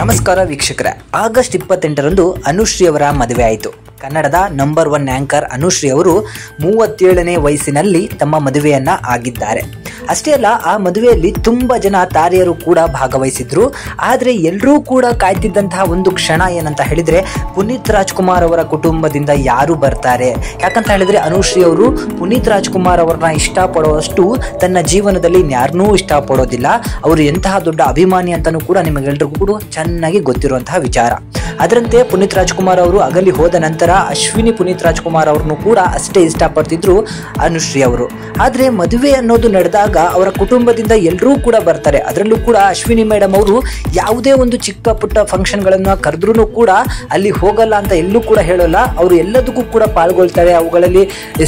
ನಮಸ್ಕಾರ ವೀಕ್ಷಕರೇ, ಆಗಸ್ಟ್ 28ರಂದು ಅನುಶ್ರೀ ಅವರ ಮದುವೆ ಆಯಿತು. ಕನ್ನಡದ ನಂಬರ್ 1 ಆಂಕರ್ ಅನುಶ್ರೀ ಅವರು 37ನೇ ವಯಸ್ಸಿನಲ್ಲಿ ತಮ್ಮ ಮದುವೆಯನ್ನ ಆಗಿದ್ದಾರೆ. ಅಷ್ಟೇ ಅಲ್ಲ, ಆ ಮದುವೆಯಲ್ಲಿ ತುಂಬಾ ಜನ ತಾರೆಯರು ಕೂಡ ಭಾಗವಹಿಸಿದ್ರು. ಆದರೆ ಎಲ್ಲರೂ ಕೂಡ ಕಾಯ್ತಿದ್ದಂತಹ ಒಂದು ಕ್ಷಣ ಏನಂತ ಹೇಳಿದ್ರೆ, ಪುನೀತ್ ರಾಜ್ಕುಮಾರ್ ಅವರ ಕುಟುಂಬದಿಂದ ಯಾರು ಬರ್ತಾರೆ. ಯಾಕಂತ ಹೇಳಿದ್ರೆ ಅನುಶ್ರೀ ಅವರು ಪುನೀತ್ ರಾಜ್ಕುಮಾರ್ ಅವರನ್ನ ಇಷ್ಟಪಡುವಷ್ಟು ತನ್ನ ಜೀವನದಲ್ಲಿ ಯಾರನ್ನೂ ಇಷ್ಟಪಡೋದಿಲ್ಲ. ಅವರು ಎಂತಹ ದೊಡ್ಡ ಅಭಿಮಾನಿ ಅಂತಾನೂ ಕೂಡ ನಿಮಗೆಲ್ಲರಿಗೂ ಕೂಡ ಚೆನ್ನಾಗಿ ಗೊತ್ತಿರುವಂತಹ ವಿಚಾರ. ಅದರಂತೆ ಪುನೀತ್ ರಾಜ್ಕುಮಾರ್ ಅವರು ಅಗಲಿ ಹೋದ ನಂತರ ಅಶ್ವಿನಿ ಪುನೀತ್ ರಾಜ್ಕುಮಾರ್ ಅವ್ರನ್ನು ಕೂಡ ಅಷ್ಟೇ ಇಷ್ಟಪಡ್ತಿದ್ರು ಅನುಶ್ರೀ ಅವರು. ಆದರೆ ಮದುವೆ ಅನ್ನೋದು ನಡೆದಾಗ ಅವರ ಕುಟುಂಬದಿಂದ ಎಲ್ಲರೂ ಕೂಡ ಬರ್ತಾರೆ. ಅದರಲ್ಲೂ ಕೂಡ ಅಶ್ವಿನಿ ಮೇಡಮ್ ಅವರು ಯಾವುದೇ ಒಂದು ಚಿಕ್ಕ ಪುಟ್ಟ ಫಂಕ್ಷನ್ಗಳನ್ನು ಕರೆದ್ರೂ ಕೂಡ ಅಲ್ಲಿ ಹೋಗಲ್ಲ ಅಂತ ಎಲ್ಲೂ ಕೂಡ ಹೇಳೋಲ್ಲ. ಅವರು ಎಲ್ಲದಕ್ಕೂ ಕೂಡ ಪಾಲ್ಗೊಳ್ತಾರೆ. ಅವುಗಳಲ್ಲಿ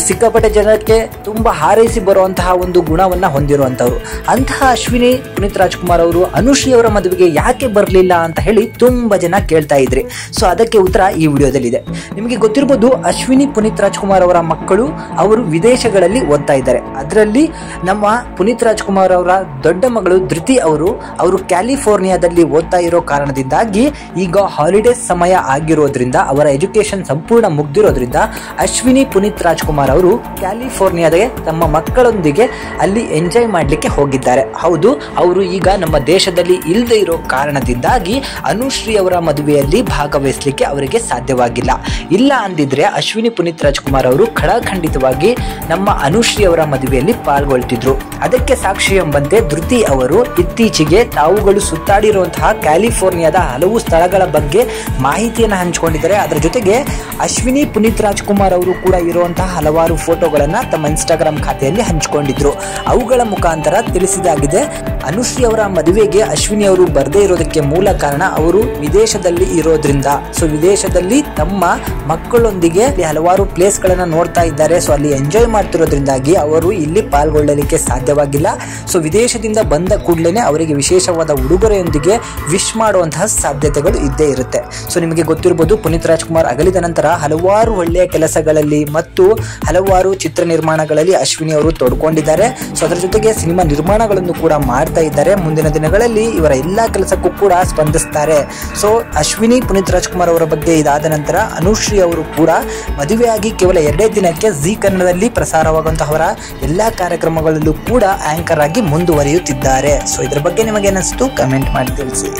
ಸಿಕ್ಕಾಪಟ್ಟೆ ಜನಕ್ಕೆ ತುಂಬಾ ಹಾರೈಸಿ ಬರುವಂತಹ ಒಂದು ಗುಣವನ್ನ ಹೊಂದಿರುವಂತವ್ರು. ಅಂತಹ ಅಶ್ವಿನಿ ಪುನೀತ್ ರಾಜ್ಕುಮಾರ್ ಅವರು ಅನುಶ್ರೀ ಅವರ ಮದುವೆಗೆ ಯಾಕೆ ಬರಲಿಲ್ಲ ಅಂತ ಹೇಳಿ ತುಂಬಾ ಜನ ಕೇಳ್ತಾ ಇದ್ರಿ. ಸೊ ಅದಕ್ಕೆ ಉತ್ತರ ಈ ವಿಡಿಯೋದಲ್ಲಿ ಇದೆ. ನಿಮಗೆ ಗೊತ್ತಿರಬಹುದು, ಅಶ್ವಿನಿ ಪುನೀತ್ ರಾಜ್ಕುಮಾರ್ ಅವರ ಮಕ್ಕಳು ಅವರು ವಿದೇಶಗಳಲ್ಲಿ ಓದ್ತಾ ಇದ್ದಾರೆ. ಅದರಲ್ಲಿ ನಮ್ಮ ಪುನೀತ್ ರಾಜ್ಕುಮಾರ್ ಅವರ ದೊಡ್ಡ ಮಗಳು ಧೃತಿ ಅವರು ಕ್ಯಾಲಿಫೋರ್ನಿಯಾದಲ್ಲಿ ಓದ್ತಾ ಇರೋ ಕಾರಣದಿಂದಾಗಿ ಈಗ ಹಾಲಿಡೇಸ್ ಸಮಯ ಆಗಿರೋದ್ರಿಂದ, ಅವರ ಎಜುಕೇಶನ್ ಸಂಪೂರ್ಣ ಮುಗ್ದಿರೋದ್ರಿಂದ ಅಶ್ವಿನಿ ಪುನೀತ್ ರಾಜ್ಕುಮಾರ್ ಅವರು ಕ್ಯಾಲಿಫೋರ್ನಿಯಾದಾಗೆ ತಮ್ಮ ಮಕ್ಕಳೊಂದಿಗೆ ಅಲ್ಲಿ ಎಂಜಾಯ್ ಮಾಡಲಿಕ್ಕೆ ಹೋಗಿದ್ದಾರೆ. ಹೌದು, ಅವರು ಈಗ ನಮ್ಮ ದೇಶದಲ್ಲಿ ಇಲ್ಲದೆ ಇರೋ ಕಾರಣದಿಂದಾಗಿ ಅನುಶ್ರೀ ಅವರ ಮದುವೆಯಲ್ಲಿ ಭಾಗವಹಿಸಲಿಕ್ಕೆ ಅವರಿಗೆ ಸಾಧ್ಯವಾಗಿಲ್ಲ. ಇಲ್ಲ ಅಂದಿದ್ರೆ ಅಶ್ವಿನಿ ಪುನೀತ್ ರಾಜ್ಕುಮಾರ್ ಅವರು ಖಡಾಖಂಡಿತವಾಗಿ ನಮ್ಮ ಅನುಶ್ರೀ ಅವರ ಮದುವೆಯಲ್ಲಿ ಪಾಲ್ಗೊಳ್ತಿದ್ರು. ಅದಕ್ಕೆ ಸಾಕ್ಷಿ ಎಂಬಂತೆ ಧೃತಿ ಅವರು ಇತ್ತೀಚೆಗೆ ತಾವುಗಳು ಸುತ್ತಾಡಿರುವಂತಹ ಕ್ಯಾಲಿಫೋರ್ನಿಯಾದ ಹಲವು ಸ್ಥಳಗಳ ಬಗ್ಗೆ ಮಾಹಿತಿಯನ್ನು ಹಂಚಿಕೊಂಡಿದ್ದಾರೆ. ಅದರ ಜೊತೆಗೆ ಅಶ್ವಿನಿ ಪುನೀತ್ ರಾಜ್ಕುಮಾರ್ ಅವರು ಕೂಡ ಇರುವಂತಹ ಹಲವಾರು ಫೋಟೋಗಳನ್ನ ತಮ್ಮ ಇನ್ಸ್ಟಾಗ್ರಾಮ್ ಖಾತೆಯಲ್ಲಿ ಹಂಚಿಕೊಂಡಿದ್ರು. ಅವುಗಳ ಮುಖಾಂತರ ತಿಳಿಸಿದಾಗಿದೆ, ಅನುಶ್ರೀ ಅವರ ಮದುವೆಗೆ ಅಶ್ವಿನಿ ಅವರು ಬರದೇ ಇರೋದಕ್ಕೆ ಮೂಲ ಕಾರಣ ಅವರು ವಿದೇಶದಲ್ಲಿ ಇರೋದ್ರಿಂದ. ಸೊ ವಿದೇಶದಲ್ಲಿ ತಮ್ಮ ಮಕ್ಕಳೊಂದಿಗೆ ಹಲವಾರು ಪ್ಲೇಸ್ ಗಳನ್ನ ನೋಡ್ತಾ ಇದ್ದಾರೆ. ಸೊ ಅಲ್ಲಿ ಎಂಜಾಯ್ ಮಾಡ್ತಿರೋದ್ರಿಂದಾಗಿ ಅವರು ಇಲ್ಲಿ ಪಾಲ್ಗೊಳ್ಳಲಿಕ್ಕೆ ಸಾಧ್ಯವಾಗಿಲ್ಲ. ಸೊ ವಿದೇಶದಿಂದ ಬಂದ ಕೂಡಲೇ ಅವರಿಗೆ ವಿಶೇಷವಾದ ಉಡುಗೊರೆಯೊಂದಿಗೆ ವಿಶ್ ಮಾಡುವಂತಹ ಸಾಧ್ಯತೆಗಳು ಇದ್ದೇ ಇರುತ್ತೆ. ಸೊ ನಿಮಗೆ ಗೊತ್ತಿರಬಹುದು, ಪುನೀತ್ ರಾಜ್ಕುಮಾರ್ ಅಗಲಿದ ನಂತರ ಹಲವಾರು ಒಳ್ಳೆಯ ಕೆಲಸಗಳಲ್ಲಿ ಮತ್ತು ಹಲವಾರು ಚಿತ್ರ ನಿರ್ಮಾಣಗಳಲ್ಲಿ ಅಶ್ವಿನಿ ಅವರು ತೊಡ್ಕೊಂಡಿದ್ದಾರೆ. ಸೊ ಅದರ ಜೊತೆಗೆ ಸಿನಿಮಾ ನಿರ್ಮಾಣಗಳನ್ನು ಕೂಡ ಮಾಡ್ತಾ ಇದ್ದಾರೆ. ಮುಂದಿನ ದಿನಗಳಲ್ಲಿ ಇವರ ಎಲ್ಲಾ ಕೆಲಸಕ್ಕೂ ಕೂಡ ಸ್ಪಂದಿಸ್ತಾರೆ. ಸೊ ಅಶ್ವಿನಿ ಪುನೀತ್ ರಾಜ್ಕುಮಾರ್ ಅವರ ಬಗ್ಗೆ ಇದಾದ ನಂತರ ಅನುಶ್ರೀ ಅವರು ಕೂಡ ಮದುವೆಯಾಗಿ ಕೇವಲ 2 ದಿನಕ್ಕೆ ಜೀ ಕನ್ನಡದಲ್ಲಿ ಪ್ರಸಾರವಾಗುವಂತಹವರ ಎಲ್ಲಾ ಕಾರ್ಯಕ್ರಮಗಳಲ್ಲೂ ಕೂಡ ಆಂಕರ್ ಆಗಿ ಮುಂದುವರಿಯುತ್ತಿದ್ದಾರೆ. ಸೊ ಇದರ ಬಗ್ಗೆ ನಿಮಗೆ ಏನಿಸ್ತು ಕಮೆಂಟ್ ಮಾಡಿ ತಿಳಿಸಿ.